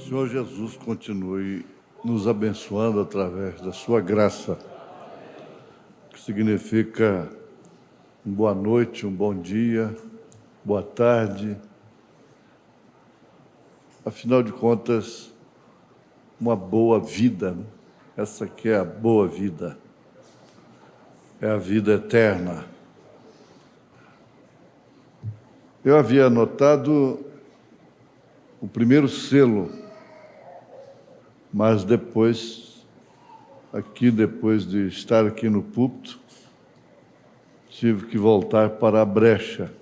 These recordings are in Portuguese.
Senhor Jesus continue nos abençoando através da sua graça, que significa boa noite, um bom dia, boa tarde. Afinal de contas, uma boa vida, né? Essa que é a boa vida, é a vida eterna. Eu havia anotado o primeiro selo, mas depois de estar aqui no púlpito, tive que voltar para a brecha.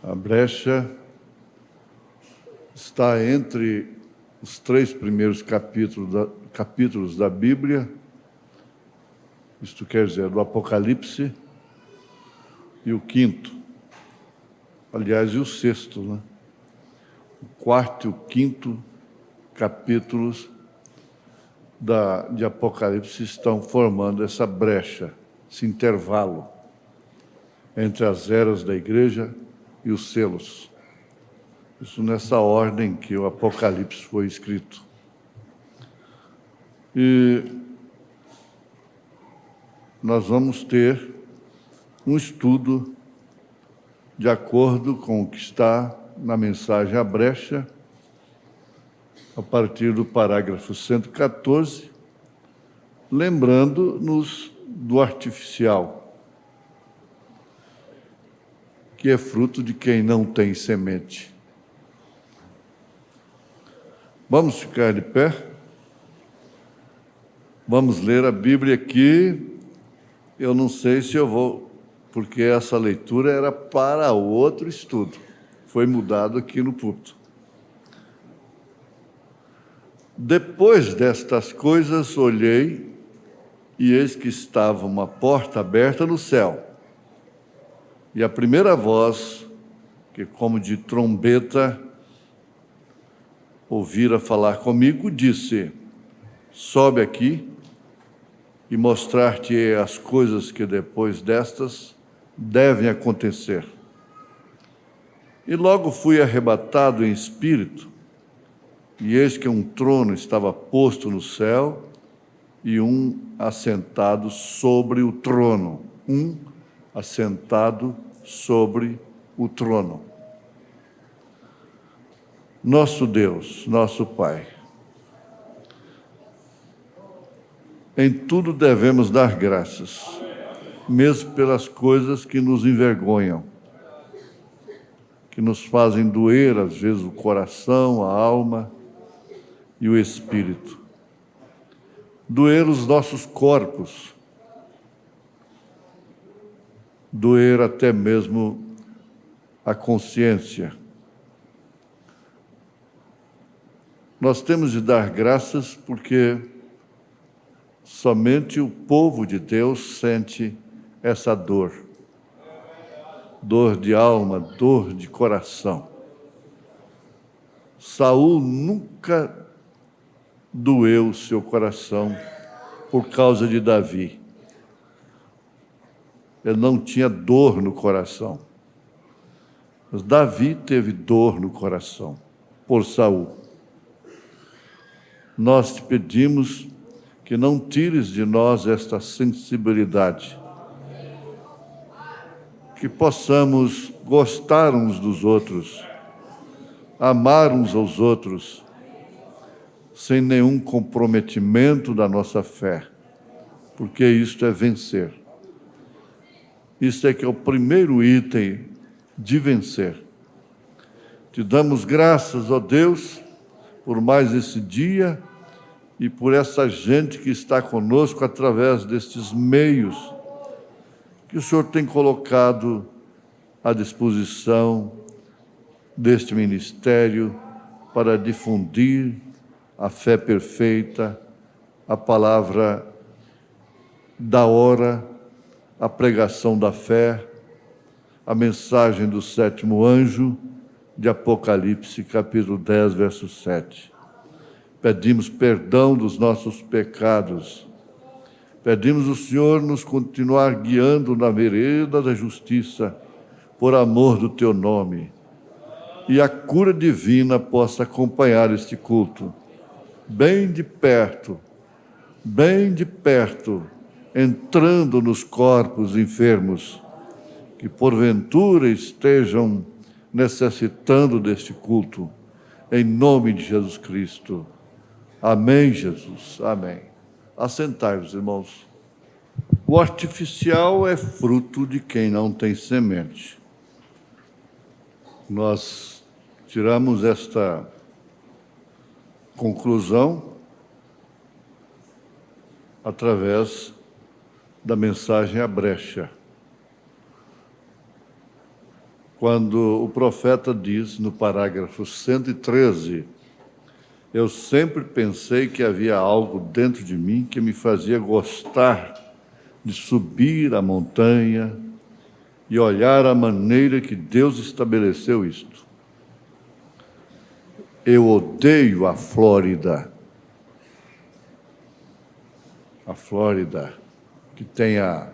A brecha está entre os 3 primeiros capítulos da Bíblia, isto quer dizer, do Apocalipse, e o 5º, aliás, e o 6º, né? O 4º e o 5º capítulos de Apocalipse estão formando essa brecha, esse intervalo entre as eras da igreja e os selos. Isso nessa ordem que o Apocalipse foi escrito. E nós vamos ter um estudo de acordo com o que está na mensagem à brecha, a partir do parágrafo 114, lembrando-nos do artificial, que é fruto de quem não tem semente. Vamos ficar de pé? Vamos ler a Bíblia aqui. Eu não sei se eu vou, porque essa leitura era para outro estudo. Foi mudado aqui no púlpito. Depois destas coisas, olhei, e eis que estava uma porta aberta no céu. E a primeira voz, que como de trombeta, ouvira falar comigo, disse: sobe aqui e mostrar-te as coisas que depois destas devem acontecer. E logo fui arrebatado em espírito, e eis que um trono estava posto no céu, e um assentado sobre o trono. Nosso Deus, nosso Pai, em tudo devemos dar graças, mesmo pelas coisas que nos envergonham, que nos fazem doer, às vezes, o coração, a alma e o espírito. Doer os nossos corpos, doer até mesmo a consciência. Nós temos de dar graças porque somente o povo de Deus sente essa dor. Dor de alma, dor de coração. Saul nunca doeu o seu coração por causa de Davi. Ele não tinha dor no coração. Mas Davi teve dor no coração por Saul. Nós te pedimos que não tires de nós esta sensibilidade, que possamos gostar uns dos outros, amar uns aos outros, sem nenhum comprometimento da nossa fé, porque isto é vencer. Isso é que é o primeiro item de vencer. Te damos graças, ó Deus, por mais esse dia e por essa gente que está conosco através destes meios que o Senhor tem colocado à disposição deste ministério para difundir a fé perfeita, a palavra da hora, a pregação da fé, a mensagem do 7º anjo de Apocalipse, capítulo 10, verso 7. Pedimos perdão dos nossos pecados. Pedimos o Senhor nos continuar guiando na vereda da justiça, por amor do Teu nome. e a cura divina possa acompanhar este culto, bem de perto, entrando nos corpos enfermos, que porventura estejam necessitando deste culto, em nome de Jesus Cristo. Amém, Jesus, amém. Assentai-vos, irmãos. O artificial é fruto de quem não tem semente. Nós tiramos esta conclusão através da mensagem à brecha. Quando o profeta diz, no parágrafo 113, eu sempre pensei que havia algo dentro de mim que me fazia gostar de subir a montanha e olhar a maneira que Deus estabeleceu isto. Eu odeio a Flórida. A Flórida, que tem a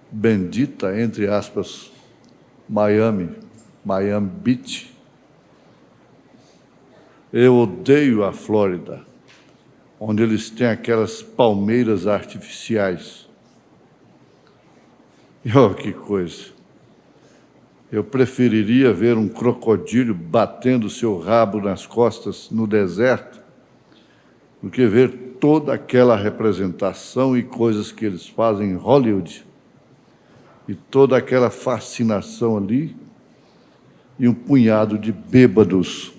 bendita, entre aspas, Miami Beach. Eu odeio a Flórida, onde eles têm aquelas palmeiras artificiais. E olha que coisa! Eu preferiria ver um crocodilo batendo seu rabo nas costas no deserto do que ver toda aquela representação e coisas que eles fazem em Hollywood e toda aquela fascinação ali e um punhado de bêbados.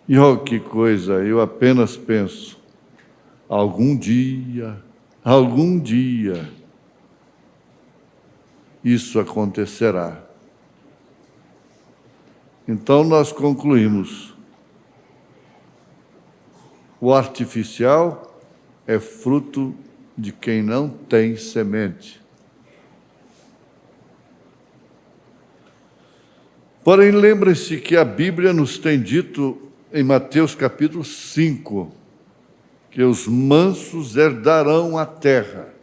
E olha que coisa, eu apenas penso, algum dia, isso acontecerá. Então nós concluímos, o artificial é fruto de quem não tem semente. Porém, lembrem-se que a Bíblia nos tem dito em Mateus capítulo 5, que os mansos herdarão a terra.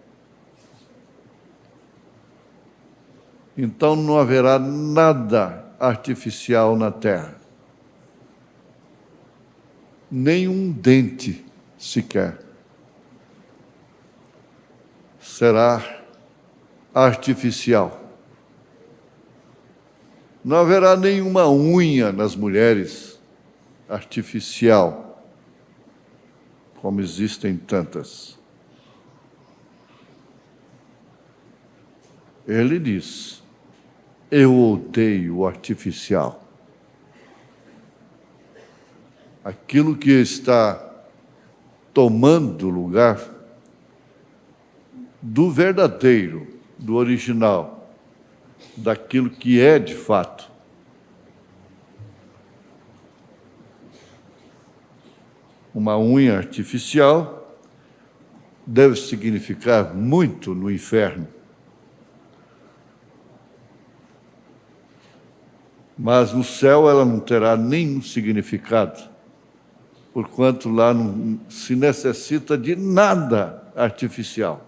Então não haverá nada artificial na terra. Nenhum dente sequer será artificial. Não haverá nenhuma unha nas mulheres artificial, como existem tantas. Ele diz, eu odeio o artificial. Aquilo que está tomando lugar do verdadeiro, do original, daquilo que é de fato. Uma unha artificial deve significar muito no inferno. Mas no céu ela não terá nenhum significado, porquanto lá não se necessita de nada artificial.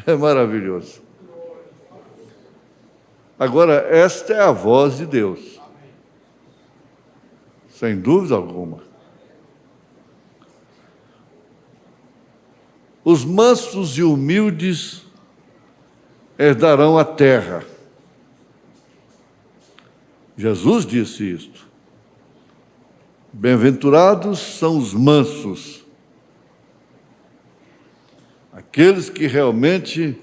É maravilhoso. Agora, esta é a voz de Deus, sem dúvida alguma. Os mansos e humildes herdarão a terra. Jesus disse isto. Bem-aventurados são os mansos, aqueles que realmente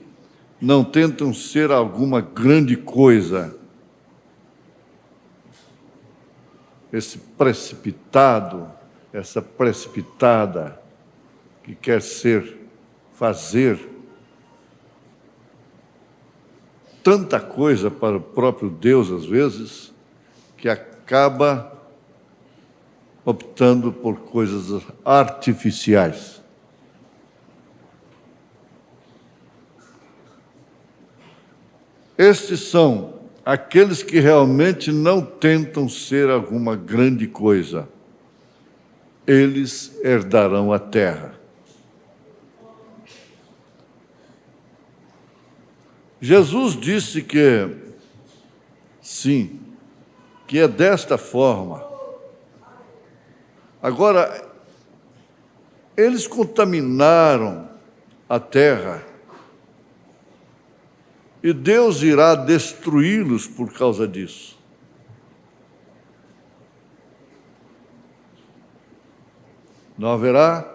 não tentam ser alguma grande coisa. Esse precipitado, essa precipitada que quer fazer tanta coisa para o próprio Deus, às vezes, que acaba optando por coisas artificiais. Estes são aqueles que realmente não tentam ser alguma grande coisa. Eles herdarão a terra. Jesus disse que Sim, que é desta forma. Agora, eles contaminaram a terra e Deus irá destruí-los por causa disso. Não haverá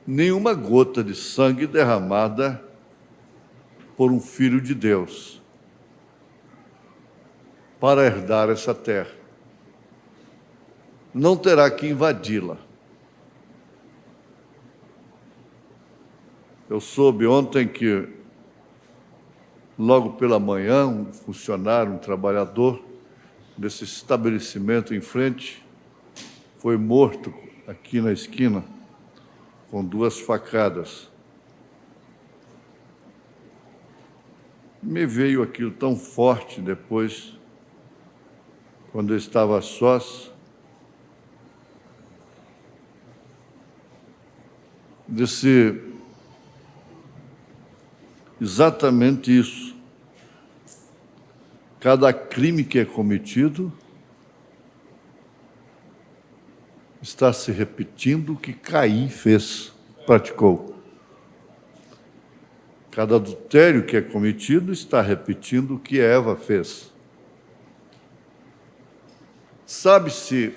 nenhuma gota de sangue derramada por um filho de Deus para herdar essa terra. Não terá que invadi-la. Eu soube ontem que, logo pela manhã, um funcionário, um trabalhador desse estabelecimento em frente, foi morto aqui na esquina, com 2 facadas. Me veio aquilo tão forte depois, quando eu estava a sós, disse exatamente isso. Cada crime que é cometido está se repetindo o que Caim fez, praticou. Cada adultério que é cometido está repetindo o que Eva fez. Sabe-se,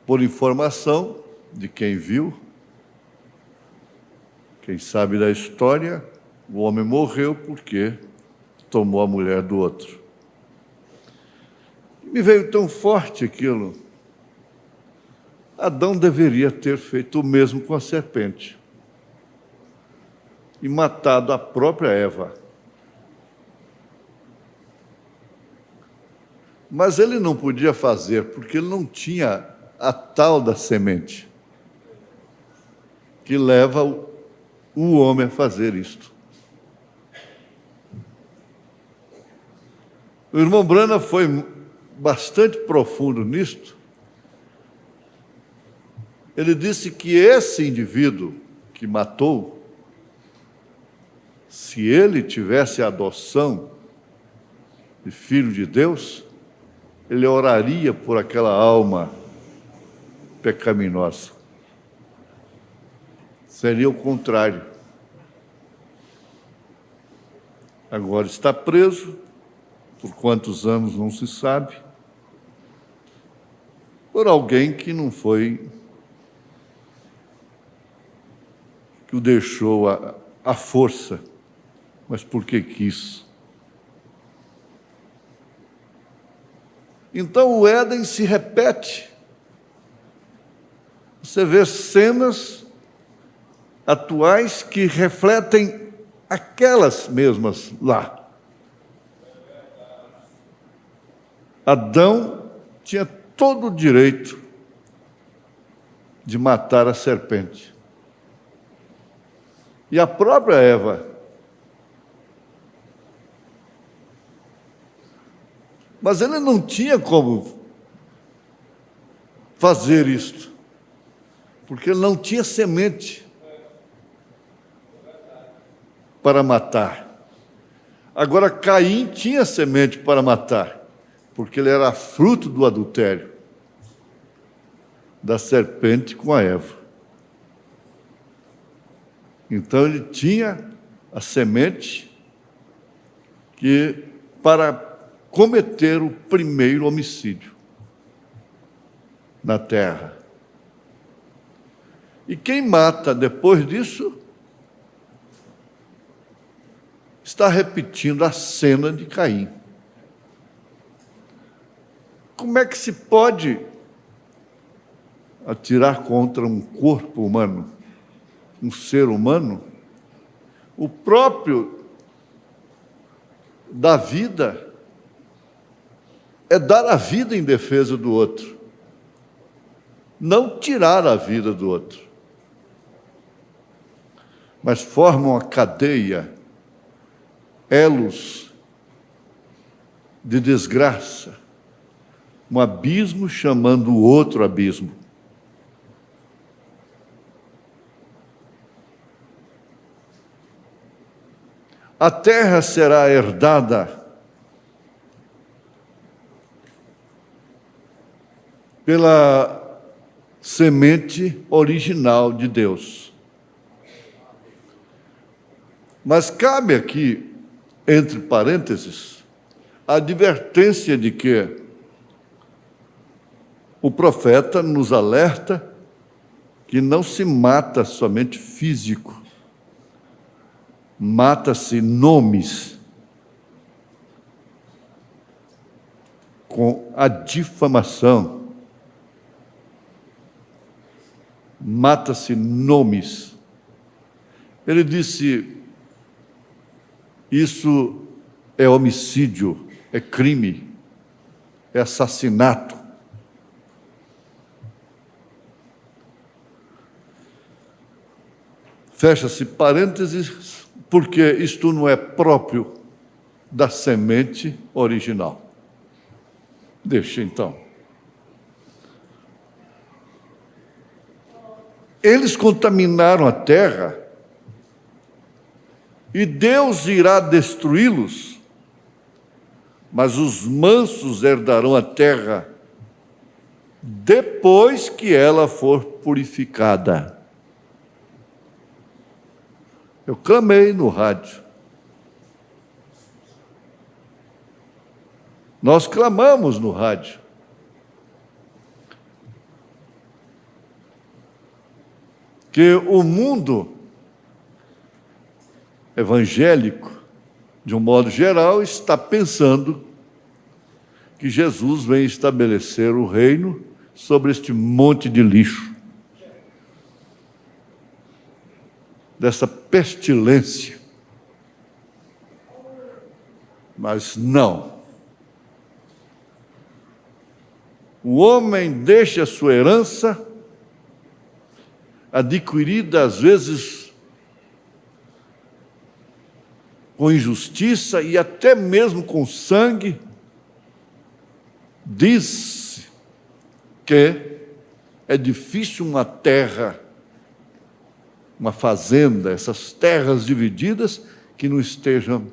por informação de quem viu, quem sabe da história, o homem morreu porque tomou a mulher do outro. Me veio tão forte aquilo. Adão deveria ter feito o mesmo com a serpente e matado a própria Eva. Mas ele não podia fazer, porque ele não tinha a tal da semente que leva o homem a fazer isto. O irmão Brana foi bastante profundo nisto. Ele disse que esse indivíduo que matou, se ele tivesse a adoção de filho de Deus, ele oraria por aquela alma pecaminosa. Seria o contrário. Agora está preso, por quantos anos não se sabe, por alguém que não foi, que o deixou à força, mas porque quis. Então o Éden se repete. Você vê cenas atuais que refletem aquelas mesmas lá. Adão tinha todo o direito de matar a serpente. E a própria Eva. Mas ele não tinha como fazer isto, porque ele não tinha semente para matar. Agora, Caim tinha semente para matar, porque ele era fruto do adultério da serpente com a Eva. Então ele tinha a semente que para cometer o primeiro homicídio na terra. E quem mata depois disso está repetindo a cena de Caim. Como é que se pode atirar contra um corpo humano, um ser humano? O próprio da vida é dar a vida em defesa do outro, não tirar a vida do outro. Mas formam a cadeia, elos de desgraça, um abismo chamando o outro abismo. A terra será herdada pela semente original de Deus. Mas cabe aqui, entre parênteses, a advertência de que o profeta nos alerta que não se mata somente físico, mata-se nomes com a difamação, mata-se nomes. Ele disse, isso é homicídio, é crime, é assassinato. Fecha-se parênteses, porque isto não é próprio da semente original. Deixa então. Eles contaminaram a terra e Deus irá destruí-los, mas os mansos herdarão a terra depois que ela for purificada. Eu clamei no rádio. Nós clamamos no rádio. Que o mundo evangélico, de um modo geral, está pensando que Jesus vem estabelecer o reino sobre este monte de lixo, dessa pestilência. Mas não. O homem deixa a sua herança, adquirida às vezes com injustiça e até mesmo com sangue, diz que é difícil uma terra, uma fazenda, essas terras divididas, que não estejam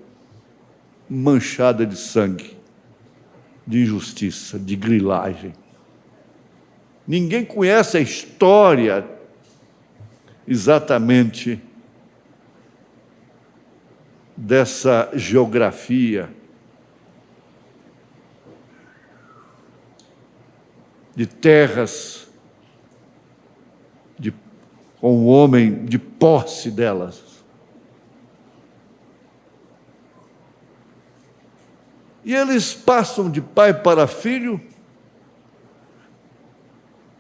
manchadas de sangue, de injustiça, de grilagem. Ninguém conhece a história exatamente dessa geografia de terras com o homem de posse delas. E eles passam de pai para filho,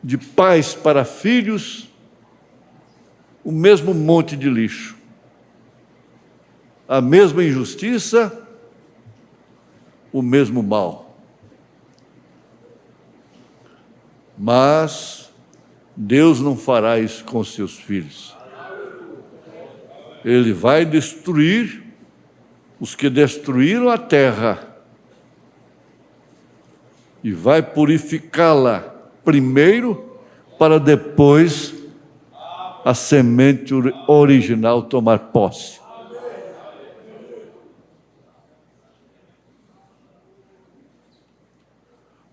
de pais para filhos, o mesmo monte de lixo, a mesma injustiça, o mesmo mal. Mas Deus não fará isso com seus filhos. Ele vai destruir os que destruíram a terra e vai purificá-la primeiro, para depois a semente original tomar posse.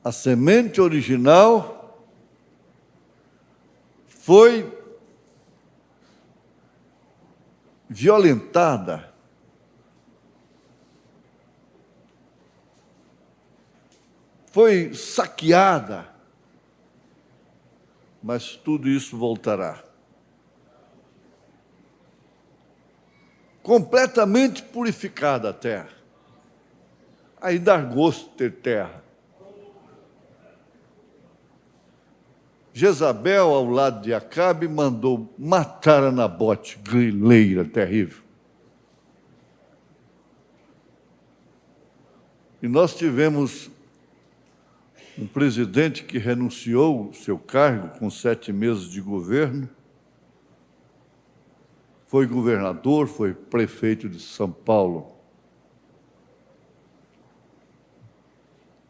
A semente original foi violentada, foi saqueada, mas tudo isso voltará. Completamente purificada a terra. Aí dá gosto ter terra. Jezabel, ao lado de Acabe, mandou matar a Nabote, grileira terrível. E nós tivemos um presidente que renunciou ao seu cargo com 7 meses de governo, foi governador, foi prefeito de São Paulo.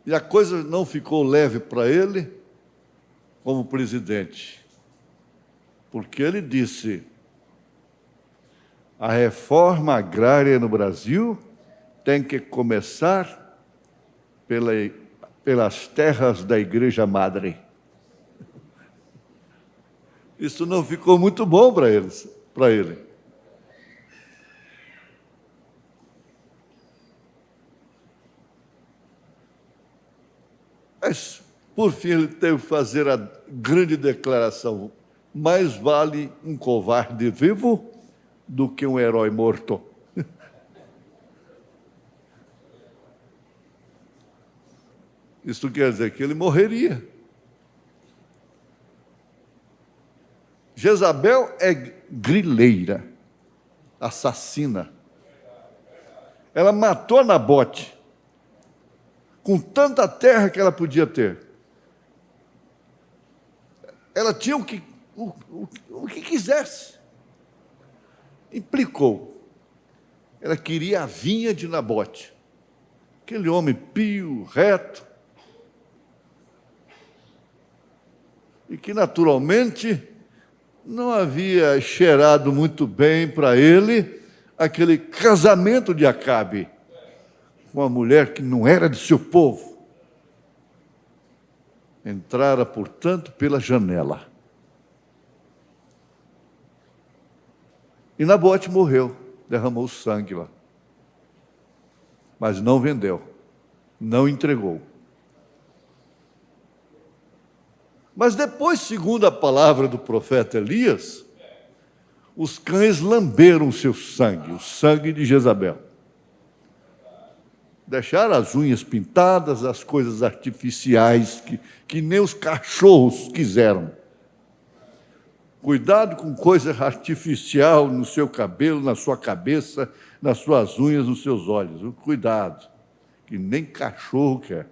E a coisa não ficou leve para ele como presidente, porque ele disse: a reforma agrária no Brasil tem que começar pelas terras da Igreja Madre. Isso não ficou muito bom para eles, para ele. Mas, por fim, ele teve que fazer a grande declaração: mais vale um covarde vivo do que um herói morto. Isso quer dizer que ele morreria. Jezabel é grileira, assassina. Ela matou Nabote com tanta terra que ela podia ter. Ela tinha o que quisesse. Implicou. Ela queria a vinha de Nabote. Aquele homem pio, reto, e que naturalmente não havia cheirado muito bem para ele aquele casamento de Acabe com uma mulher que não era de seu povo. Entrara, portanto, pela janela. E Nabote morreu, derramou sangue lá. Mas não vendeu, não entregou. Mas depois, segundo a palavra do profeta Elias, os cães lamberam seu sangue, o sangue de Jezabel. Deixaram as unhas pintadas, as coisas artificiais que nem os cachorros quiseram. Cuidado com coisa artificial no seu cabelo, na sua cabeça, nas suas unhas, nos seus olhos. Cuidado, que nem cachorro quer.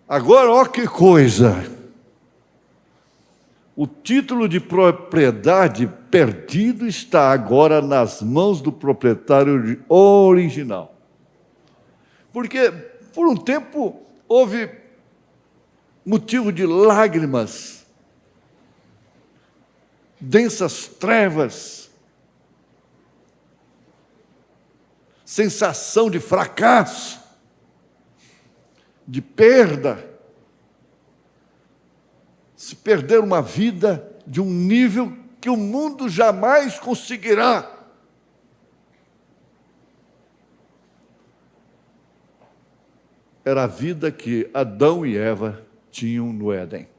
Agora, olha que coisa! O título de propriedade perdido está agora nas mãos do proprietário original. Porque, por um tempo, houve motivo de lágrimas, densas trevas, sensação de fracasso, de perda, se perder uma vida de um nível que o mundo jamais conseguirá. Era a vida que Adão e Eva tinham no Éden.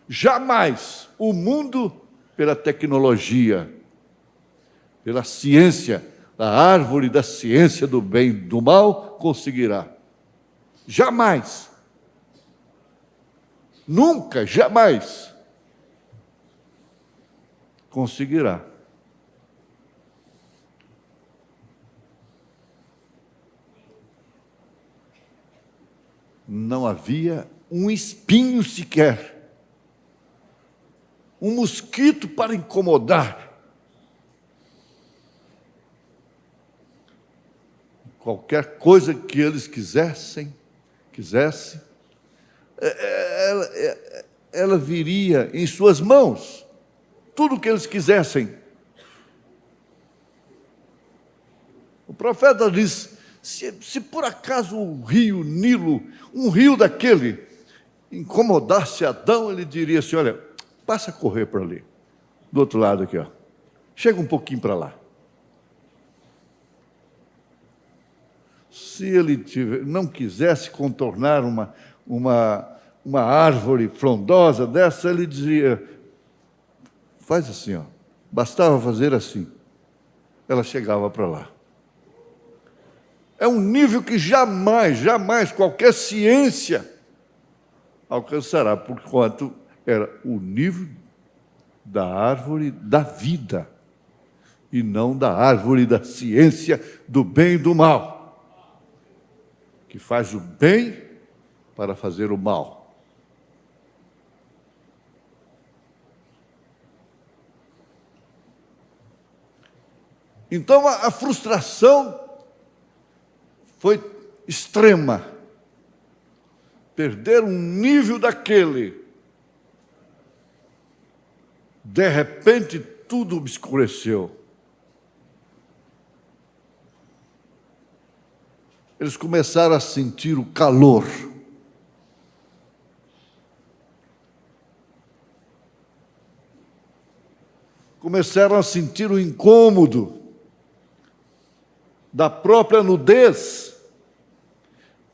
Jamais o mundo, pela tecnologia, pela ciência, a árvore da ciência do bem e do mal, conseguirá. Jamais. Nunca, jamais conseguirá. Não havia um espinho sequer, um mosquito para incomodar. Qualquer coisa que eles quisessem, ela viria em suas mãos, tudo o que eles quisessem. O profeta diz: se por acaso o rio Nilo, um rio daquele, incomodasse Adão, ele diria assim: olha, passa a correr para ali, do outro lado aqui, ó. Chega um pouquinho para lá. Se ele não quisesse contornar uma árvore frondosa dessa, ele dizia: faz assim, ó. Bastava fazer assim. Ela chegava para lá. É um nível que jamais qualquer ciência alcançará, porquanto era o nível da árvore da vida e não da árvore da ciência do bem e do mal, que faz o bem para fazer o mal. Então a frustração foi extrema. Perder um nível daquele. De repente, tudo obscureceu. Eles começaram a sentir o calor. começaram a sentir o incômodo da própria nudez,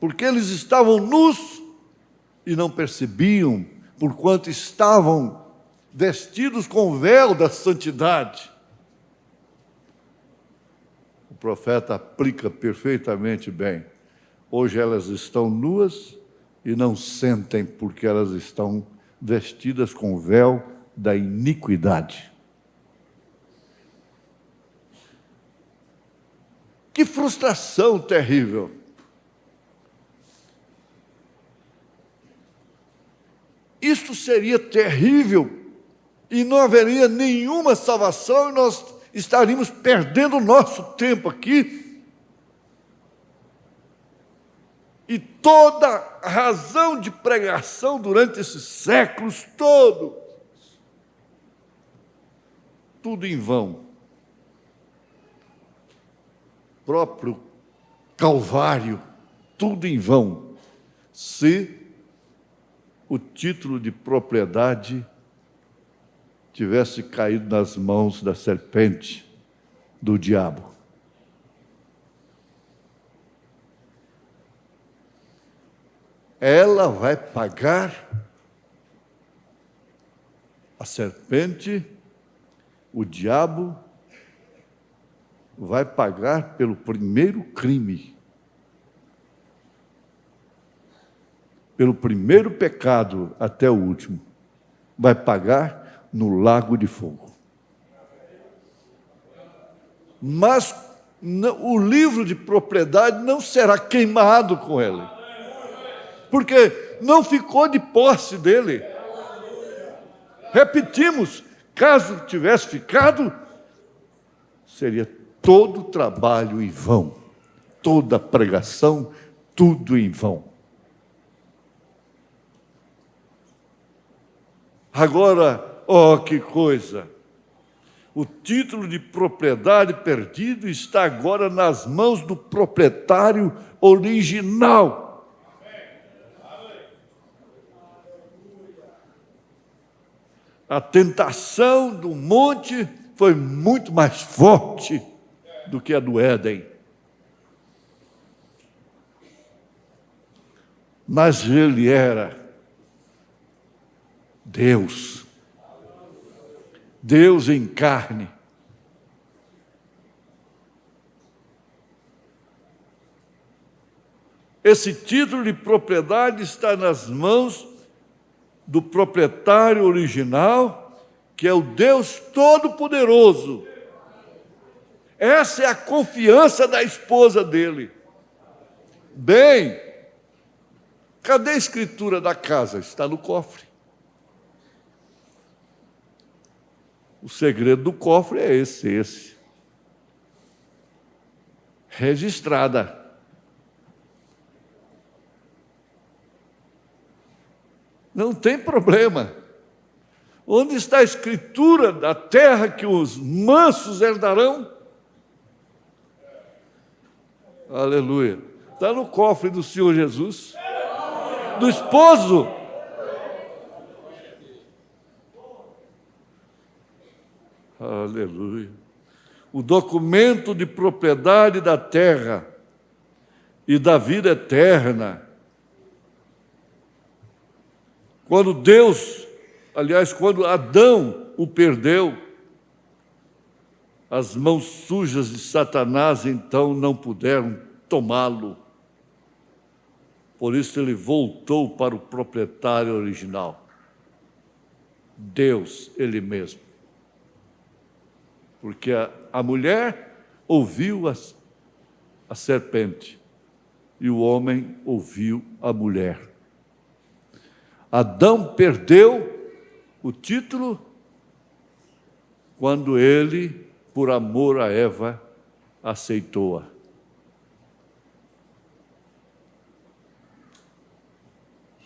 porque eles estavam nus e não percebiam, porquanto estavam vestidos com o véu da santidade. O profeta aplica perfeitamente bem. Hoje elas estão nuas e não sentem, porque elas estão vestidas com o véu da iniquidade. Que frustração terrível! Isto seria terrível e não haveria nenhuma salvação e nós estaríamos perdendo o nosso tempo aqui. E toda a razão de pregação durante esses séculos todos, tudo em vão. Próprio Calvário, tudo em vão, se o título de propriedade tivesse caído nas mãos da serpente, do diabo. Ela vai pagar, a serpente, o diabo, vai pagar pelo primeiro crime, pelo primeiro pecado até o último, vai pagar no lago de fogo. Mas o livro de propriedade não será queimado com ele, porque não ficou de posse dele. Repetimos, caso tivesse ficado, seria todo o trabalho em vão, toda a pregação, tudo em vão. Agora, que coisa! O título de propriedade perdido está agora nas mãos do proprietário original. A tentação do monte foi muito mais forte do que a do Éden. Mas ele era Deus. Deus em carne. Esse título de propriedade está nas mãos do proprietário original, que é o Deus Todo-Poderoso. Essa é a confiança da esposa dele. Bem, cadê a escritura da casa? Está no cofre. O segredo do cofre é esse. Registrada. Não tem problema. Onde está a escritura da terra que os mansos herdarão? Aleluia. Está no cofre do Senhor Jesus, do esposo. Aleluia. O documento de propriedade da terra e da vida eterna. Quando quando Adão o perdeu, as mãos sujas de Satanás então não puderam tomá-lo. Por isso ele voltou para o proprietário original, Deus, Ele mesmo. Porque a mulher ouviu a serpente e o homem ouviu a mulher. Adão perdeu o título quando ele, por amor a Eva, aceitou-a.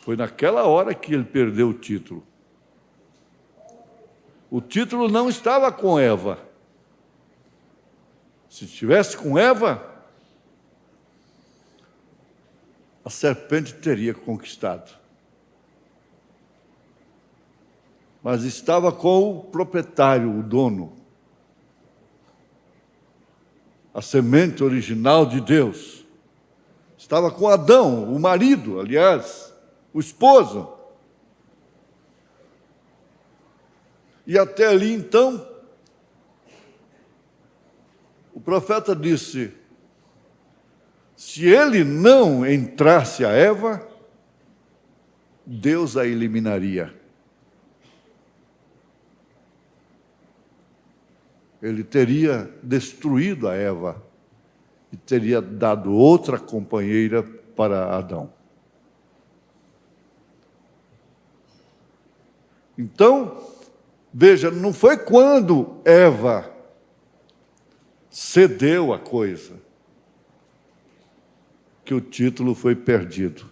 Foi naquela hora que ele perdeu o título. O título não estava com Eva. Se estivesse com Eva, a serpente teria conquistado. mas estava com o proprietário, o dono. A semente original de Deus. Estava com Adão, o marido, aliás, o esposo. E até ali, então, o profeta disse: se ele não entrasse a Eva, Deus a eliminaria. Ele teria destruído a Eva e teria dado outra companheira para Adão. Então, veja, não foi quando Eva cedeu a coisa que o título foi perdido,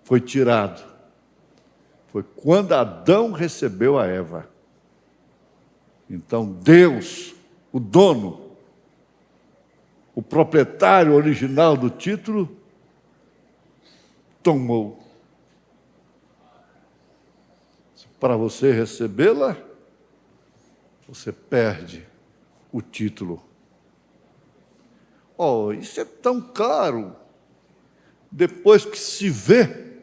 foi tirado. Foi quando Adão recebeu a Eva. Então Deus, o dono, o proprietário original do título, tomou. Para você recebê-la, você perde o título. Oh, isso é tão claro. Depois que se vê,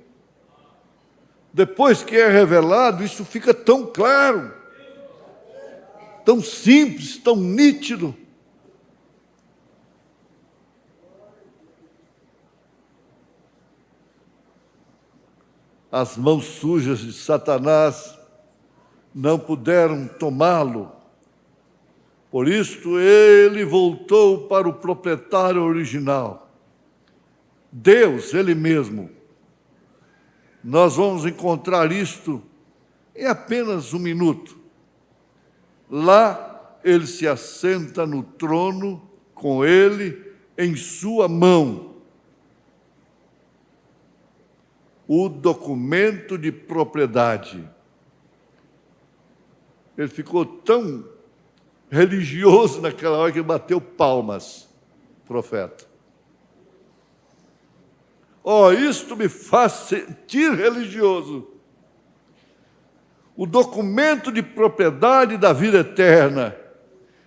depois que é revelado, isso fica tão claro, tão simples, tão nítido. As mãos sujas de Satanás não puderam tomá-lo. Por isso ele voltou para o proprietário original. Deus, Ele mesmo. Nós vamos encontrar isto em apenas um minuto. Lá ele se assenta no trono com ele em sua mão o documento de propriedade. Ele ficou tão religioso naquela hora que bateu palmas, profeta. Oh, isto me faz sentir religioso. O documento de propriedade da vida eterna,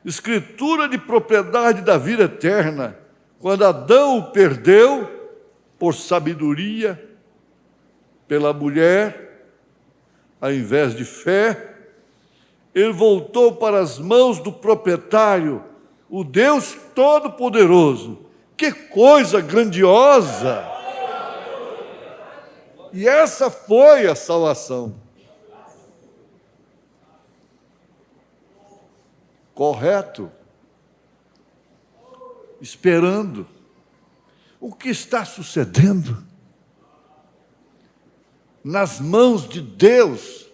escritura de propriedade da vida eterna, quando Adão o perdeu por sabedoria, pela mulher, ao invés de fé, ele voltou para as mãos do proprietário, o Deus Todo-Poderoso. Que coisa grandiosa! E essa foi a salvação. Correto? Esperando. O que está sucedendo? Nas mãos de Deus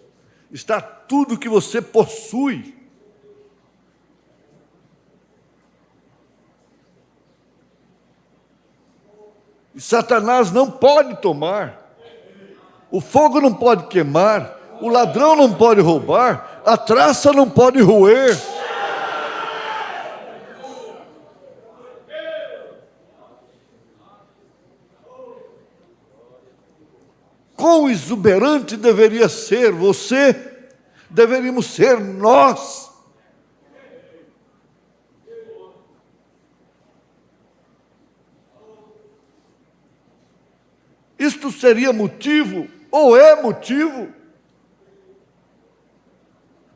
está tudo que você possui. E Satanás não pode tomar. O fogo não pode queimar. O ladrão não pode roubar. A traça não pode roer. Quão exuberante deveria ser você, deveríamos ser nós. Isto seria motivo, ou é motivo,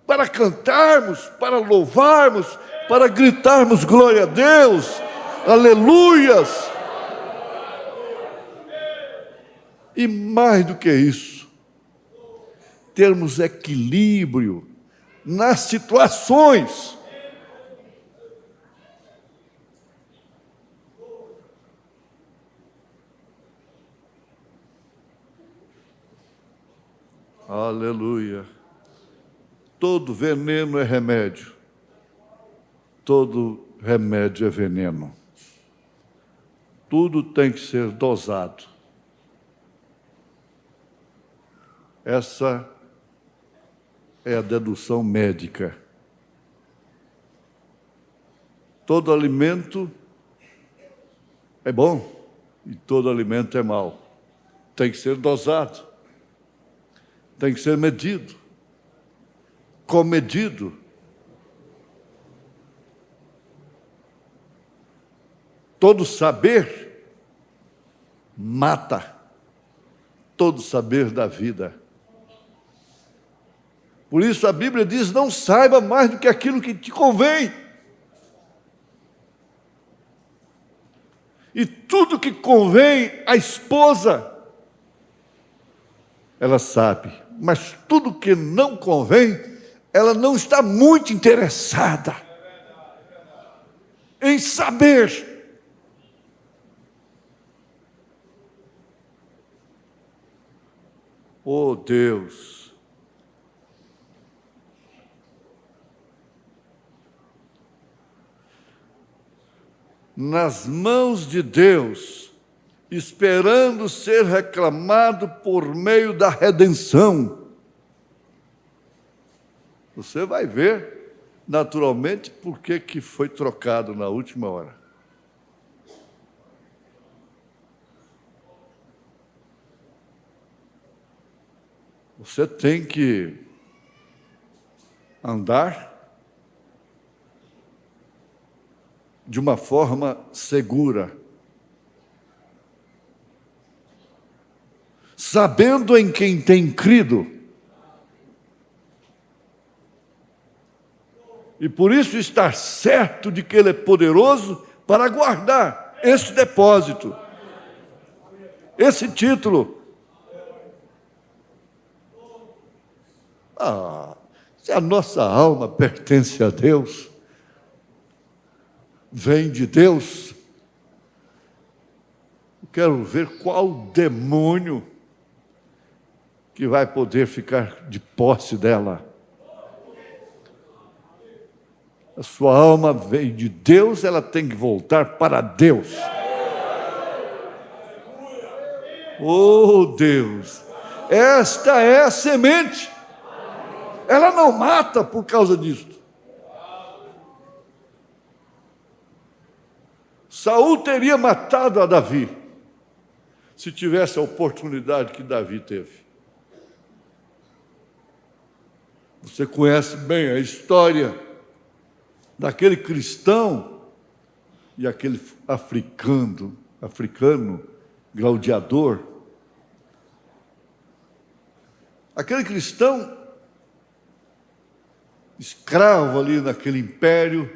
para cantarmos, para louvarmos, para gritarmos glória a Deus, aleluias. E mais do que isso, termos equilíbrio nas situações. Aleluia. Todo veneno é remédio. Todo remédio é veneno. Tudo tem que ser dosado. Essa é a dedução médica. Todo alimento é bom e todo alimento é mau. Tem que ser dosado. Tem que ser medido. comedido. Todo saber mata, todo saber da vida. Por isso a Bíblia diz: não saiba mais do que aquilo que te convém. E tudo que convém à esposa, ela sabe, mas tudo que não convém, ela não está muito interessada em saber. Oh Deus! Nas mãos de Deus, esperando ser reclamado por meio da redenção. Você vai ver, naturalmente, por que foi trocado na última hora. Você tem que andar de uma forma segura, sabendo em quem tem crido, e por isso estar certo de que Ele é poderoso para guardar esse depósito, esse título. Se a nossa alma pertence a Deus, vem de Deus, eu quero ver qual demônio que vai poder ficar de posse dela. A sua alma vem de Deus, ela tem que voltar para Deus. Oh Deus, esta é a semente. Ela não mata por causa disso. Saul teria matado a Davi, se tivesse a oportunidade que Davi teve. Você conhece bem a história daquele cristão e aquele africano gladiador. Aquele cristão, escravo ali naquele império,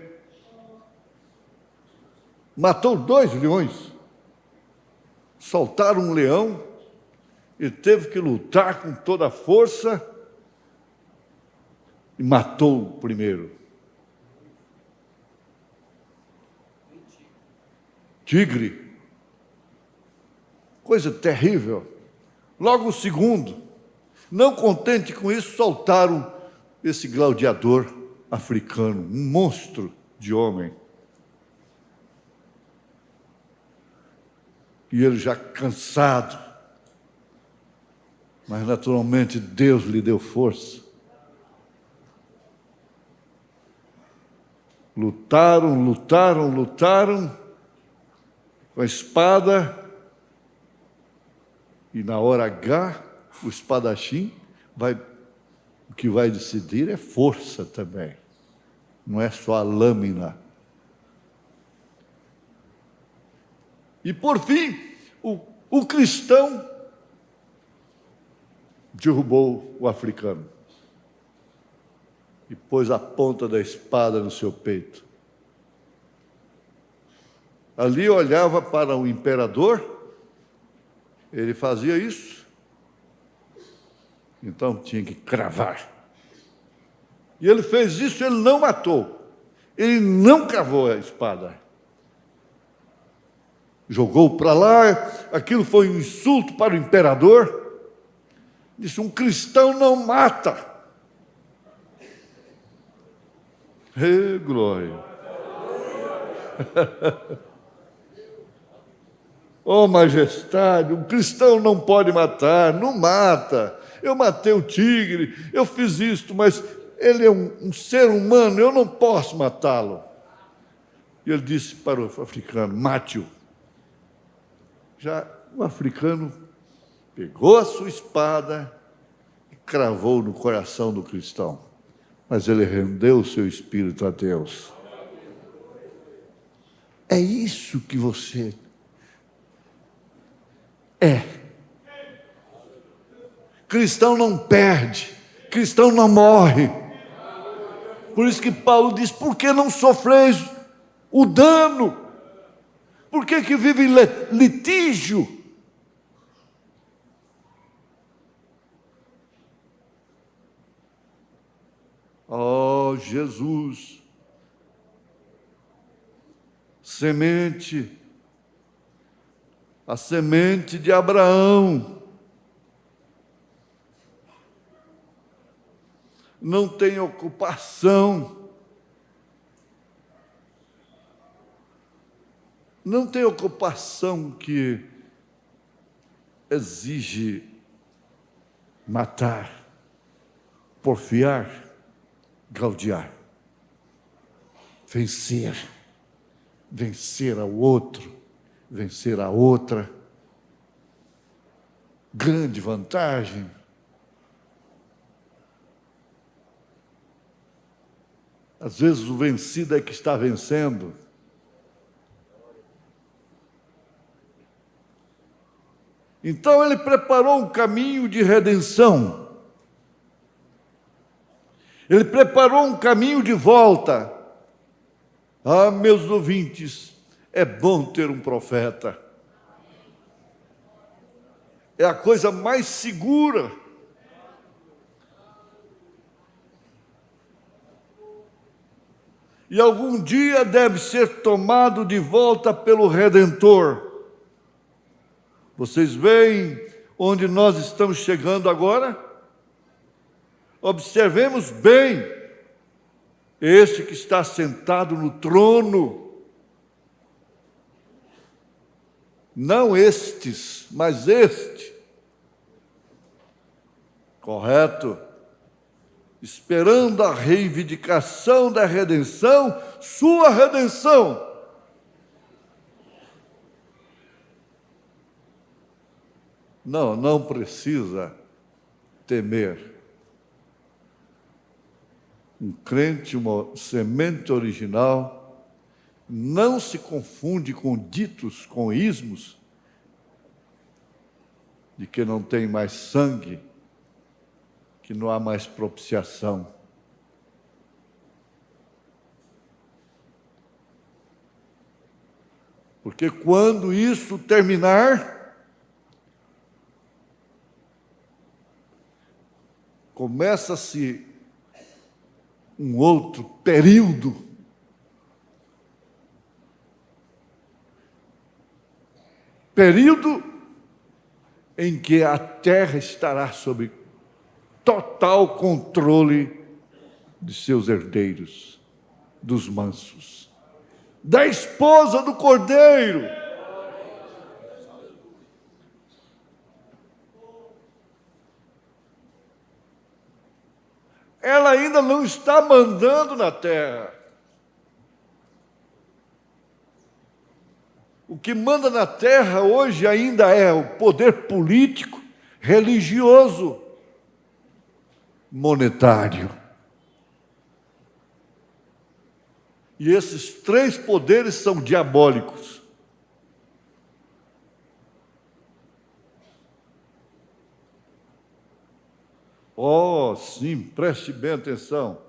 matou 2 leões, soltaram um leão, ele teve que lutar com toda a força e matou o primeiro. Tigre, coisa terrível. Logo o segundo, não contente com isso, soltaram esse gladiador africano, um monstro de homem. E ele já cansado, mas naturalmente Deus lhe deu força. Lutaram com a espada, e na hora H, o espadachim o que vai decidir é força também, não é só a lâmina. E por fim, o cristão derrubou o africano e pôs a ponta da espada no seu peito. Ali olhava para o imperador, ele fazia isso, então tinha que cravar. E ele fez isso, ele não matou, ele não cravou a espada. Jogou para lá, aquilo foi um insulto para o imperador. Disse: um cristão não mata. Glória! Oh majestade, um cristão não pode matar, não mata. Eu matei o tigre, eu fiz isto, mas ele é um ser humano, eu não posso matá-lo. E ele disse para o africano: mate-o. Já o africano pegou a sua espada e cravou no coração do cristão. mas ele rendeu o seu espírito a Deus. É isso que você é. Cristão não perde, cristão não morre. Por isso que Paulo diz: por que não sofreis o dano? Por que vive em litígio? Oh, Jesus, semente, a semente de Abraão, não tem ocupação, não tem ocupação que exige matar, porfiar, gaudiar, vencer ao outro, vencer a outra. Grande vantagem. Às vezes o vencido é que está vencendo. Então ele preparou um caminho de redenção. Ele preparou um caminho de volta. Ah, meus ouvintes, é bom ter um profeta. É a coisa mais segura. E algum dia deve ser tomado de volta pelo Redentor. Vocês veem onde nós estamos chegando agora? Observemos bem, este que está sentado no trono, não estes, mas este, correto? Esperando a reivindicação da redenção, sua redenção. Não precisa temer. Um crente, uma semente original, não se confunde com ditos, com ismos, de que não tem mais sangue, que não há mais propiciação. Porque quando isso terminar, começa-se um outro período em que a terra estará sob total controle de seus herdeiros, dos mansos, da esposa do Cordeiro. Ela ainda não está mandando na terra. O que manda na terra hoje ainda é o poder político, religioso, monetário. E esses três poderes são diabólicos. Oh, sim, preste bem atenção.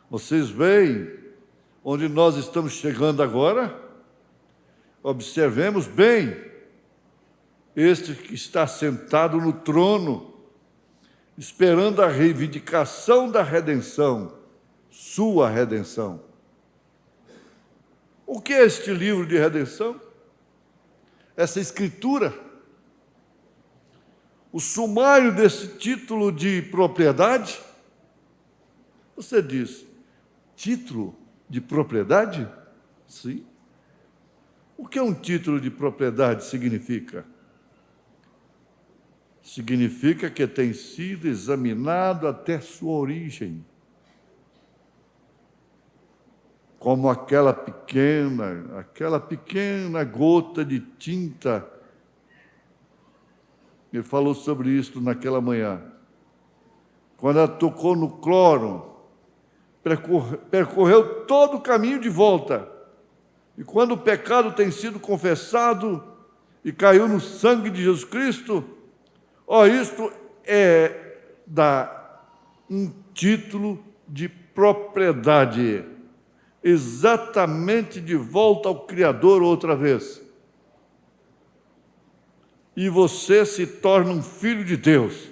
Vocês veem onde nós estamos chegando agora? Observemos bem. Este que está sentado no trono, esperando a reivindicação da redenção, sua redenção. O que é este livro de redenção? Essa escritura. O sumário desse título de propriedade. Você diz, título de propriedade? Sim. O que um título de propriedade significa? Significa que tem sido examinado até sua origem. Como aquela pequena gota de tinta. Ele falou sobre isso naquela manhã. Quando ela tocou no cloro, percorreu todo o caminho de volta. E quando o pecado tem sido confessado e caiu no sangue de Jesus Cristo, isto dá um título de propriedade, exatamente de volta ao Criador outra vez. E você se torna um filho de Deus.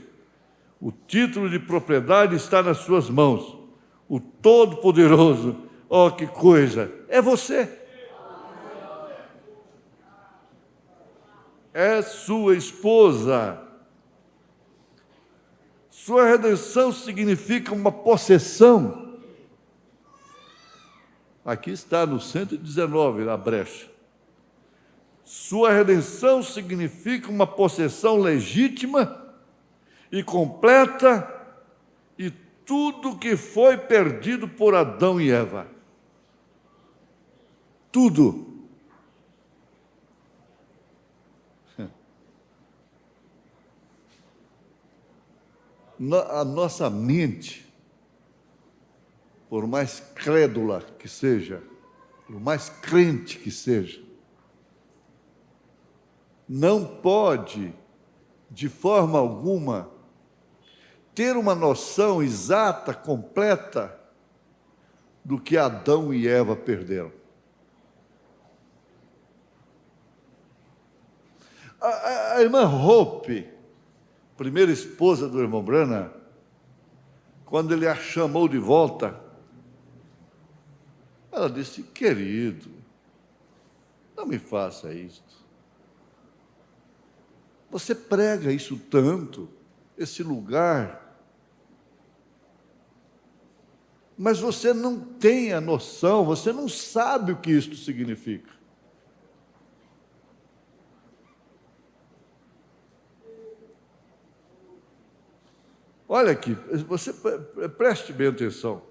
O título de propriedade está nas suas mãos. O Todo-Poderoso, que coisa, é você. É sua esposa. Sua redenção significa uma possessão. Aqui está no 119, na brecha. Sua redenção significa uma possessão legítima e completa, e tudo que foi perdido por Adão e Eva. Tudo. A nossa mente, por mais crédula que seja, por mais crente que seja, não pode, de forma alguma, ter uma noção exata, completa, do que Adão e Eva perderam. A irmã Hope, primeira esposa do irmão Branham, quando ele a chamou de volta, ela disse: querido, não me faça isto. Você prega isso tanto, esse lugar, mas você não tem a noção, você não sabe o que isto significa. Olha aqui, você preste bem atenção.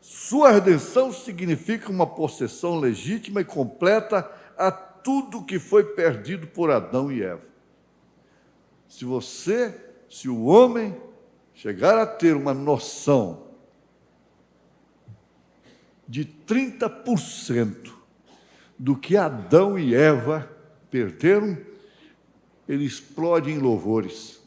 Sua redenção significa uma possessão legítima e completa a tudo que foi perdido por Adão e Eva. Se o homem chegar a ter uma noção de 30% do que Adão e Eva perderam, ele explode em louvores.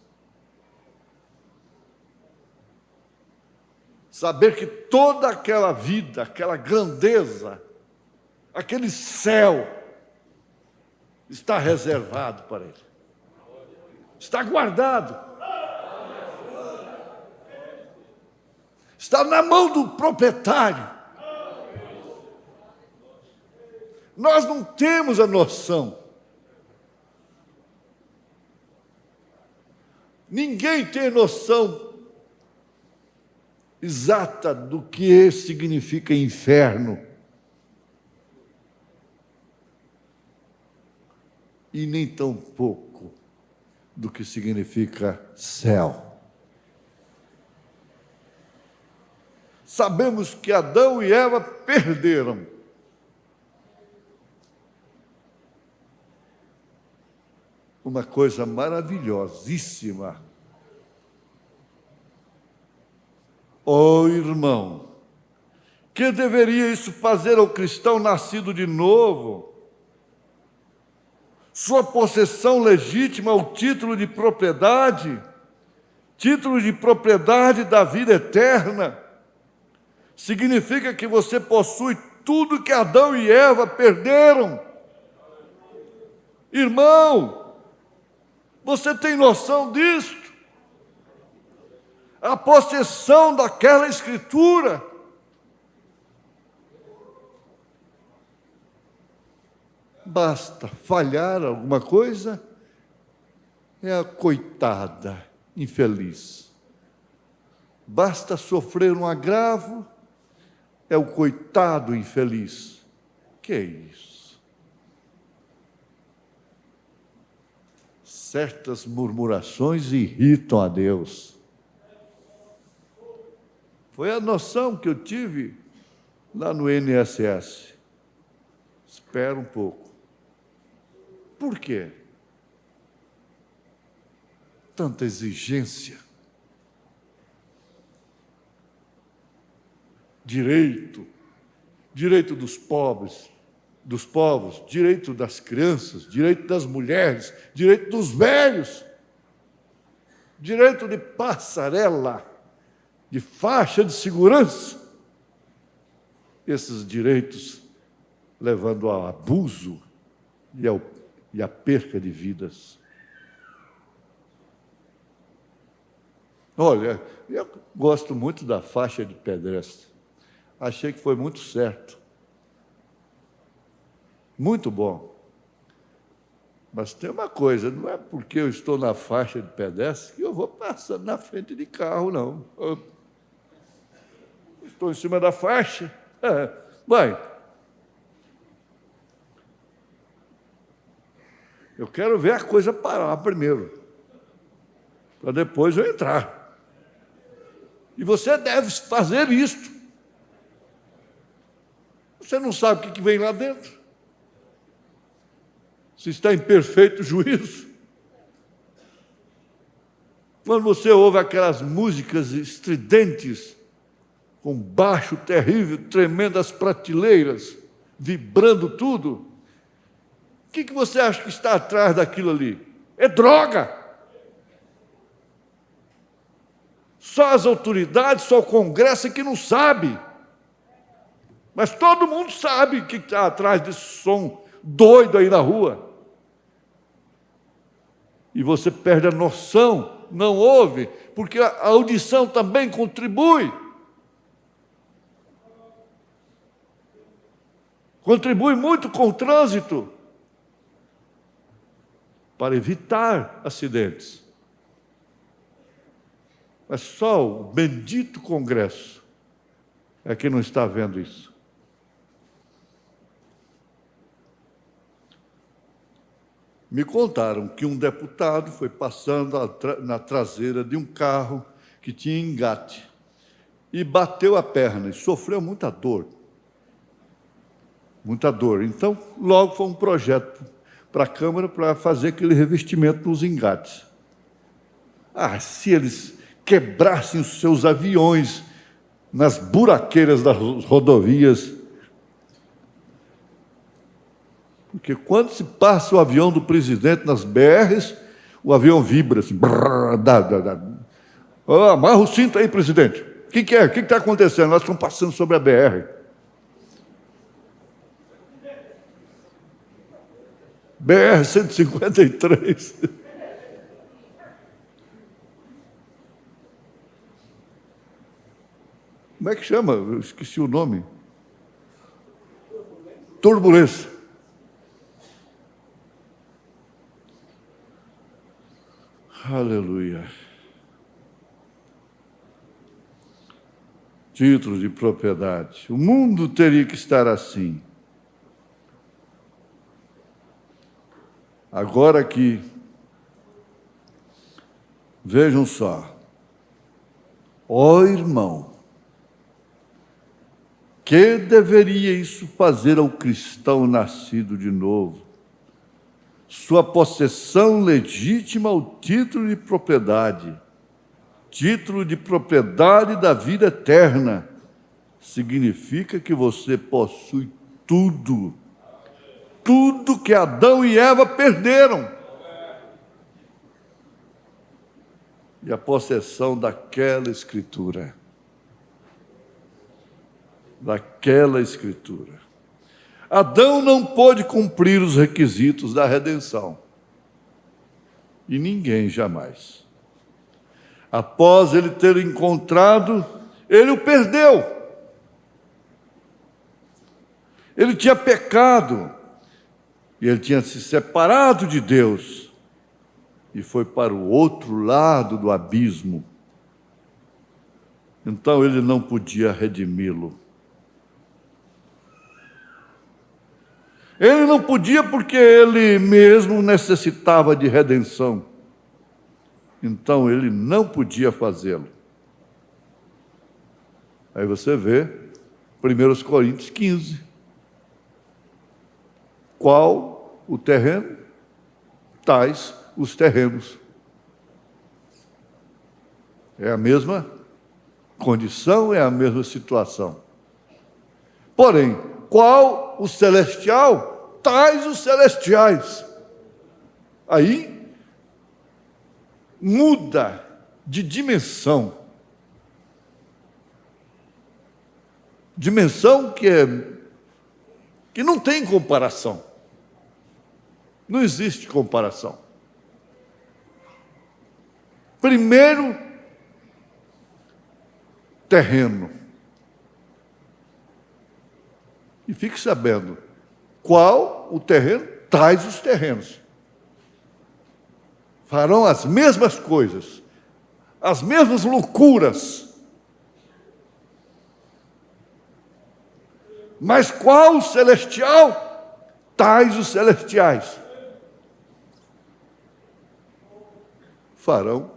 Saber que toda aquela vida, aquela grandeza, aquele céu está reservado para ele. Está guardado. Está na mão do proprietário. Nós não temos a noção. Ninguém tem noção exata do que significa inferno. E nem tão pouco do que significa céu. Sabemos que Adão e Eva perderam. Uma coisa maravilhosíssima. Irmão, que deveria isso fazer ao cristão nascido de novo? Sua possessão legítima, o título de propriedade da vida eterna, significa que você possui tudo que Adão e Eva perderam. Irmão, você tem noção disto? A possessão daquela escritura. Basta falhar alguma coisa, é a coitada, infeliz. Basta sofrer um agravo, é o coitado infeliz. Que é isso? Certas murmurações irritam a Deus. Foi a noção que eu tive lá no INSS. Espera um pouco. Por quê? Tanta exigência. direito, direito dos pobres, dos povos, direito das crianças, direito das mulheres, direito dos velhos, direito de passarela, de faixa de segurança. Esses direitos levando ao abuso e à perca de vidas. Olha, eu gosto muito da faixa de pedestre. Achei que foi muito certo. Muito bom. Mas tem uma coisa, não é porque eu estou na faixa de pedestre que eu vou passando na frente de carro, não. Eu estou em cima da faixa. Vai. Eu quero ver a coisa parar primeiro, para depois eu entrar. E você deve fazer isto. Você não sabe o que vem lá dentro. Se está em perfeito juízo. Quando você ouve aquelas músicas estridentes, com baixo terrível, tremendas prateleiras, vibrando tudo, o que você acha que está atrás daquilo ali? É droga! Só as autoridades, só o Congresso é que não sabe. Mas todo mundo sabe o que está atrás desse som doido aí na rua. E você perde a noção, não ouve, porque a audição também contribui. Contribui muito com o trânsito para evitar acidentes. Mas só o bendito Congresso é que não está vendo isso. Me contaram que um deputado foi passando na traseira de um carro que tinha engate e bateu a perna e sofreu muita dor. Muita dor. Então, logo foi um projeto para a Câmara para fazer aquele revestimento nos engates. Se eles quebrassem os seus aviões nas buraqueiras das rodovias. Porque quando se passa o avião do presidente nas BRs, o avião vibra assim. Amarra o cinto aí, presidente. O que é? O que está acontecendo? Nós estamos passando sobre a BR. BR-153. Como é que chama? Eu esqueci o nome. Turbulência. Aleluia. Título de propriedade. O mundo teria que estar assim. Agora que, vejam só, ó irmão, que deveria isso fazer ao cristão nascido de novo? Sua possessão legítima ao título de propriedade da vida eterna, significa que você possui tudo que Adão e Eva perderam. E a possessão daquela Escritura. Adão não pôde cumprir os requisitos da redenção. E ninguém jamais. Após ele ter encontrado, ele o perdeu. Ele tinha pecado. E ele tinha se separado de Deus. E foi para o outro lado do abismo. Então ele não podia redimi-lo. Ele não podia porque ele mesmo necessitava de redenção. Então ele não podia fazê-lo. Aí você vê 1 Coríntios 15. Qual o terreno? Tais os terrenos. É a mesma condição, é a mesma situação. Porém, qual o celestial? Tais os celestiais. Aí muda de dimensão. Dimensão que não tem comparação. Não existe comparação. Primeiro, terreno. E fique sabendo, qual o terreno? Tais os terrenos. Farão as mesmas coisas, as mesmas loucuras. Mas qual o celestial? Tais os celestiais. Farão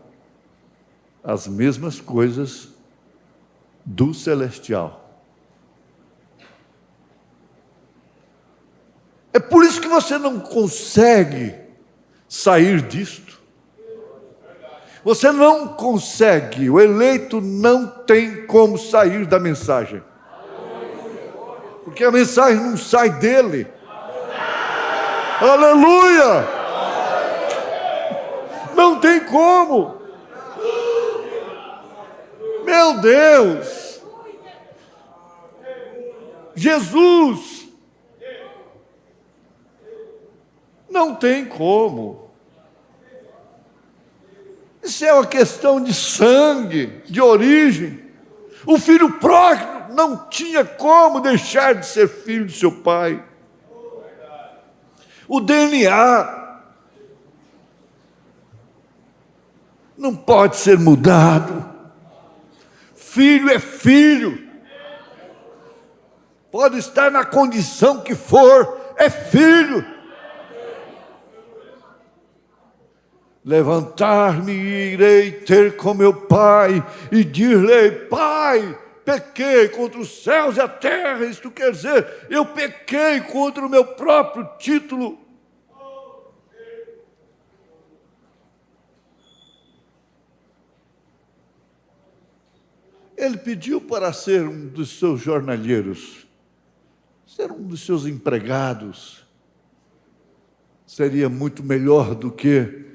as mesmas coisas do celestial. É por isso que você não consegue sair disto. Você não consegue, o eleito não tem como sair da mensagem. Porque a mensagem não sai dele. Aleluia! Não tem como. Meu Deus! Jesus! Não tem como. Isso é uma questão de sangue, de origem. O filho pródigo não tinha como deixar de ser filho de seu pai. O DNA não pode ser mudado. Filho é filho. Pode estar na condição que for, é filho. Levantar-me e irei ter com meu pai e dir-lhe: Pai, pequei contra os céus e a terra. Isto quer dizer, eu pequei contra o meu próprio título. Ele pediu para ser um dos seus jornalheiros, ser um dos seus empregados. Seria muito melhor do que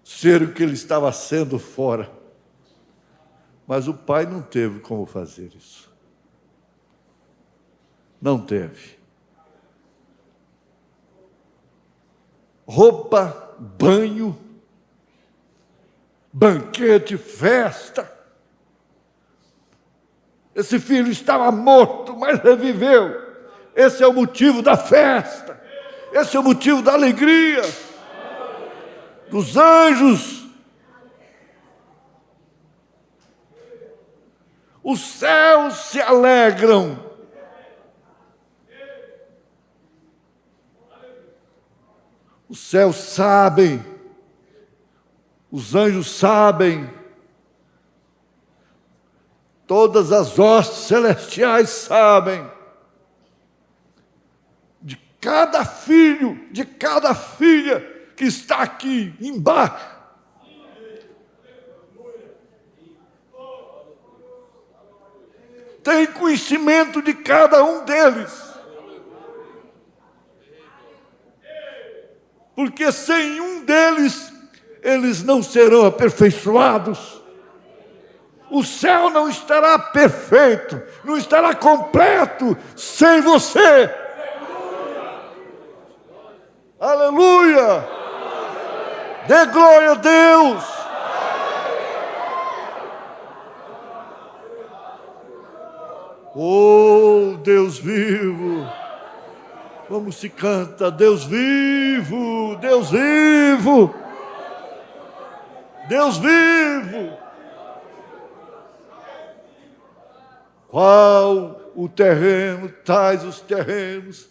ser o que ele estava sendo fora. Mas o pai não teve como fazer isso. Não teve. Roupa, banho, banquete, festa. Esse filho estava morto, mas reviveu. Esse é o motivo da festa. Esse é o motivo da alegria. Dos anjos. Os céus se alegram. Os céus sabem. Os anjos sabem. Todas as hostes celestiais sabem. De cada filho, de cada filha que está aqui embaixo. Tem conhecimento de cada um deles. Porque sem um deles, eles não serão aperfeiçoados. O céu não estará perfeito, não estará completo sem você. Aleluia! Dê glória a Deus! Oh, Deus vivo! Como se canta, Deus vivo, Deus vivo, Deus vivo. Qual o terreno, tais os terrenos,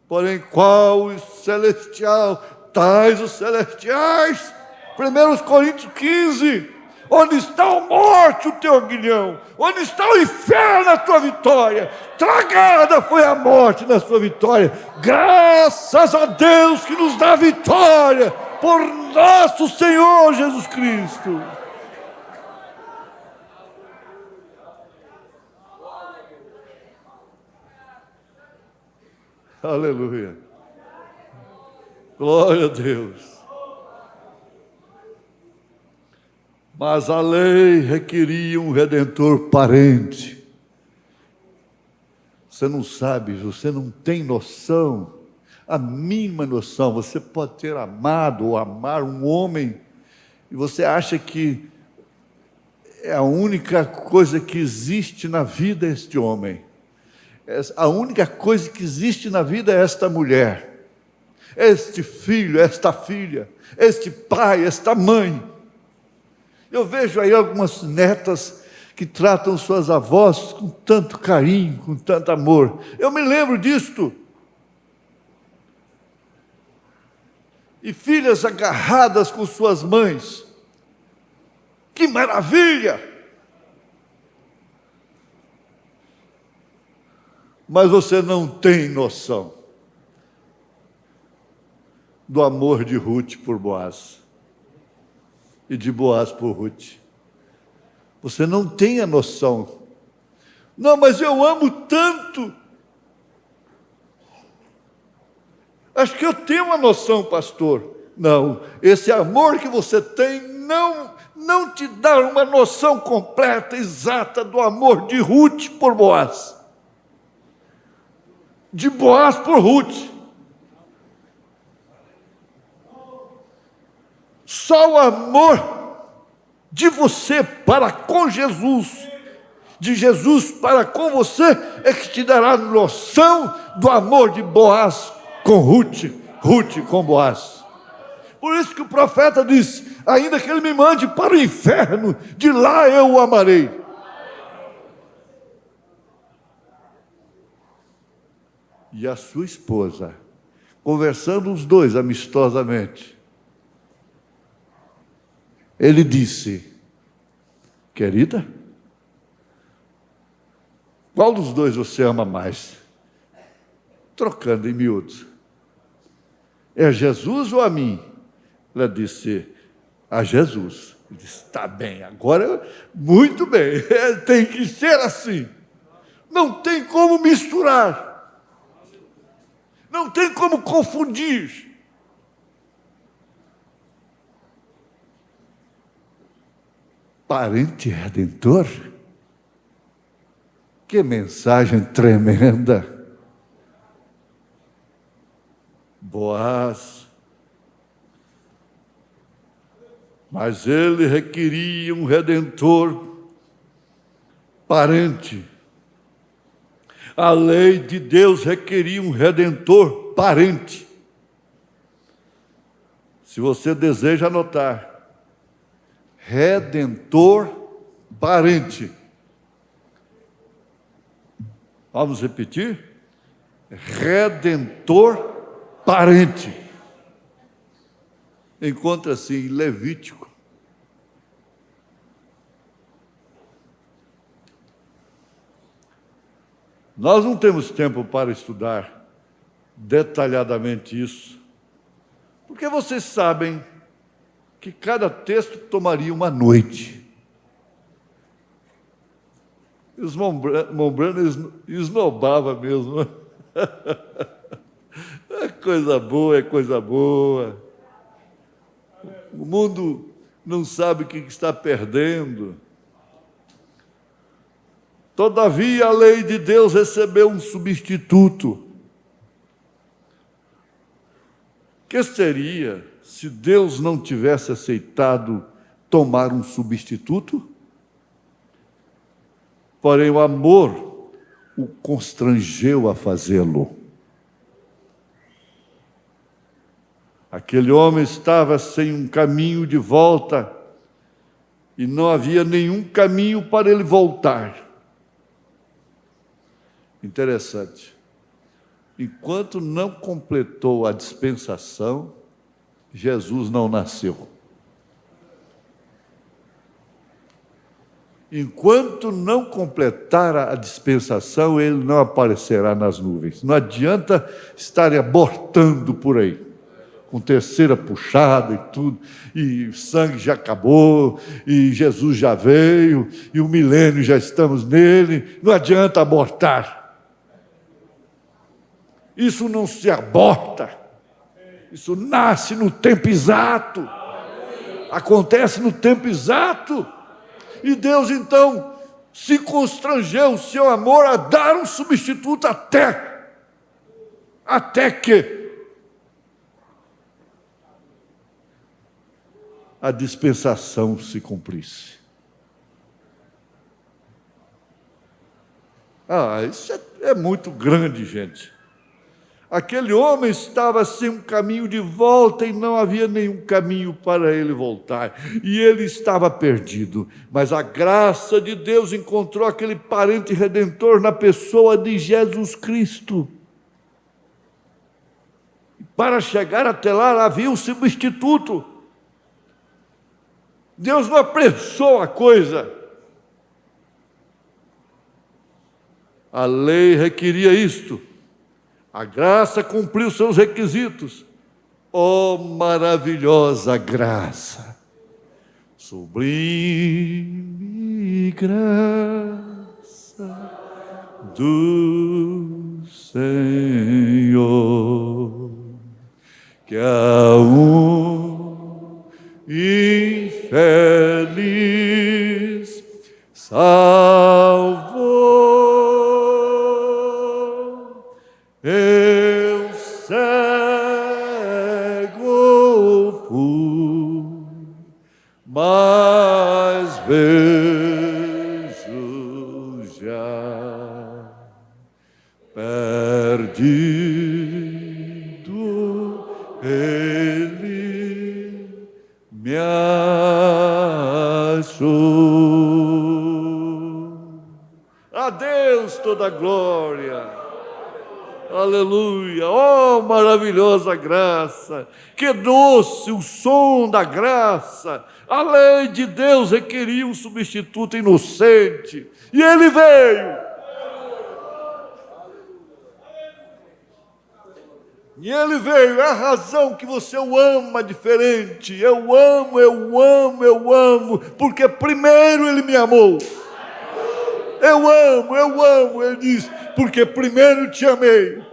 porém qual o celestial, tais os celestiais. 1 Coríntios 15, onde está a morte, o teu aguilhão? Onde está o inferno, a tua vitória? Tragada foi a morte na sua vitória. Graças a Deus que nos dá vitória por nosso Senhor Jesus Cristo. Aleluia. Glória a Deus. Mas a lei requeria um redentor parente. Você não sabe, você não tem noção, a mínima noção. Você pode ter amado ou amar um homem e você acha que é a única coisa que existe na vida este homem. A única coisa que existe na vida é esta mulher, este filho, esta filha, este pai, esta mãe. Eu vejo aí algumas netas que tratam suas avós com tanto carinho, com tanto amor. Eu me lembro disto. E filhas agarradas com suas mães. Que maravilha! Mas você não tem noção do amor de Ruth por Boaz e de Boaz por Ruth. Você não tem a noção. Não, mas eu amo tanto. Acho que eu tenho uma noção, pastor. Não, esse amor que você tem não te dá uma noção completa, exata do amor de Ruth por Boaz. De Boaz por Ruth. Só o amor de você para com Jesus, de Jesus para com você, é que te dará noção do amor de Boaz com Ruth, Ruth com Boaz. Por isso que o profeta diz: ainda que ele me mande para o inferno, de lá eu o amarei. E a sua esposa, conversando os dois amistosamente, ele disse: querida, qual dos dois você ama mais? Trocando em miúdos. É Jesus ou a mim? Ela disse: a Jesus. Ele disse: está bem, agora, muito bem, tem que ser assim. Não tem como misturar. Não tem como confundir. Parente redentor? Que mensagem tremenda. Boaz. Mas ele requeria um redentor parente. A lei de Deus requeria um redentor parente. Se você deseja anotar, redentor parente. Vamos repetir? Redentor parente. Encontra-se em Levítico. Nós não temos tempo para estudar detalhadamente isso, porque vocês sabem que cada texto tomaria uma noite. E os Mombranos esnobavam mesmo. É coisa boa, é coisa boa. O mundo não sabe o que está perdendo. Todavia, a lei de Deus recebeu um substituto. Que seria se Deus não tivesse aceitado tomar um substituto? Porém, o amor o constrangeu a fazê-lo. Aquele homem estava sem um caminho de volta e não havia nenhum caminho para ele voltar. Interessante. Enquanto não completou a dispensação, Jesus não nasceu. Enquanto não completar a dispensação, ele não aparecerá nas nuvens. Não adianta estar abortando por aí, com terceira puxada e tudo, e o sangue já acabou, e Jesus já veio, e o milênio já estamos nele. Não adianta abortar. Isso não se aborta. Isso nasce no tempo exato. Acontece no tempo exato. E Deus, então, se constrangeu o seu amor a dar um substituto até que a dispensação se cumprisse. Isso é muito grande, gente. Aquele homem estava sem um caminho de volta e não havia nenhum caminho para ele voltar. E ele estava perdido. Mas a graça de Deus encontrou aquele parente redentor na pessoa de Jesus Cristo. Para chegar até lá havia um substituto. Deus não apressou a coisa. A lei requeria isto. A graça cumpriu seus requisitos. Oh, maravilhosa graça! Sublime graça do Senhor, que a um infeliz salvou. Eu cego fui, mas vejo já, perdido ele me achou. A Deus toda a glória. Aleluia, oh maravilhosa graça, que doce o som da graça. A lei de Deus requeria um substituto inocente, e ele veio. E ele veio, é a razão que você o ama diferente. Eu amo, porque primeiro ele me amou. Eu amo, ele diz, porque primeiro te amei.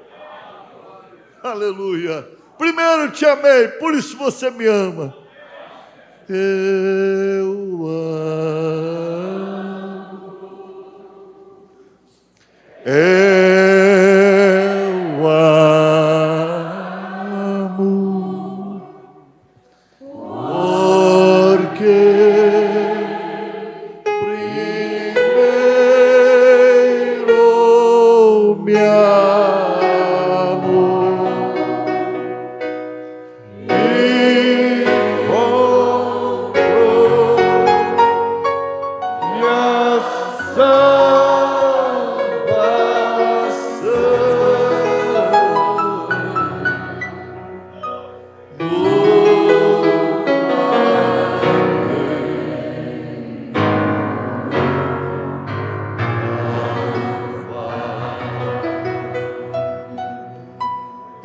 Aleluia. Primeiro te amei, por isso você me ama. Eu amo, porque me amou e comprou minha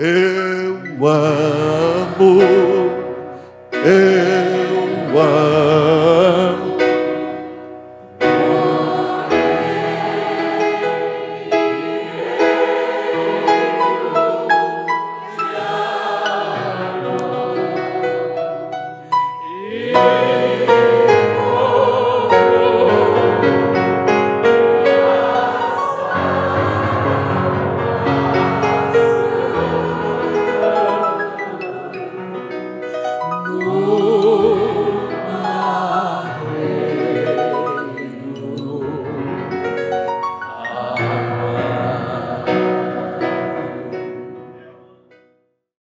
Eu amo. Oh